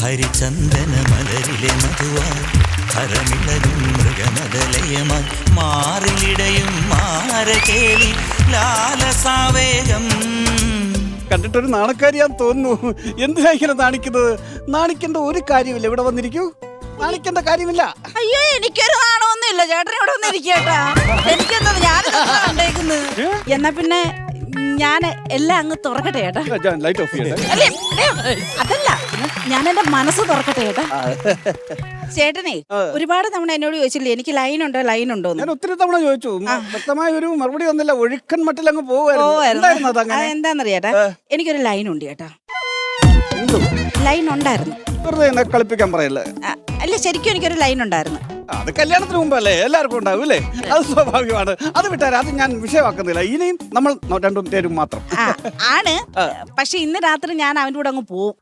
ഹരിചന്ദന മലരിലെ മധുവായി ഹരമിളകും മൃഗമദലയമായി മാറിലിടയും മാരകേളി ലാലസാവേഗം. കണ്ടിട്ടൊരു നാണക്കാരിയാന്ന് തോന്നുന്നു. എന്തിനാ ഇങ്ങനെ നാണിക്കുന്നത്? നാണിക്കേണ്ട ഒരു കാര്യമില്ല. ഇവിടെ വന്നിരിക്കൂ, നാണിക്കേണ്ട കാര്യമില്ല. അയ്യോ എനിക്കൊരു നാണമൊന്നുമില്ല. ചേട്ടൻ ഇവിടെ വന്നിരിക്കട്ടാ. എനിക്കെന്താ ഞാനിത് എന്നാ പിന്നെ ഞാൻ എല്ലാം അങ്ങ് തുറക്കട്ടെ ചേട്ടാ. ലൈറ്റ് ഓഫ് ചെയ്യട്ടെ. അല്ലേ, അതല്ല, ഞാൻ എന്റെ മനസ്സ് തുറക്കട്ടെ ചേട്ടാ. ചേട്ടനെ ഒരുപാട് തവണ എന്നോട് ചോദിച്ചില്ലേ എനിക്ക് ലൈൻ ഉണ്ടോ ലൈൻ ഉണ്ടോ? ഞാൻ ഒത്തിരി തവണ ചോദിച്ചു, വ്യക്തമായ ഒരു മറുപടി വന്നില്ല. ഒഴുക്കൻ മട്ടിൽ അങ്ങ് പോവായിരുന്നു. എന്താന്നറിയാട്ടാ, എനിക്കൊരു ലൈൻ ഉണ്ട് ചേട്ടാ. ലൈൻ ഉണ്ടായിരുന്നു. വെറുതെ എന്നെ കളിപ്പിക്കാൻ പറയല്ലേ. അല്ല, ശരിക്കും എനിക്കൊരു ലൈൻ ഉണ്ടായിരുന്നു. അത് കല്യാണത്തിന് മുമ്പല്ലേ, എല്ലാവർക്കും ഉണ്ടാവും അല്ലേ? അത് സ്വാഭാവികമാണ്. അത് വിട്ടാരെ, അത് ഞാൻ വിഷയമാക്കുന്നില്ല. ഇനിയും നമ്മൾ രണ്ടും പേരും മാത്രം ആണ്. പക്ഷെ ഇന്ന് രാത്രി ഞാൻ അവൻ്റെ കൂടെ അങ്ങ് പോവും.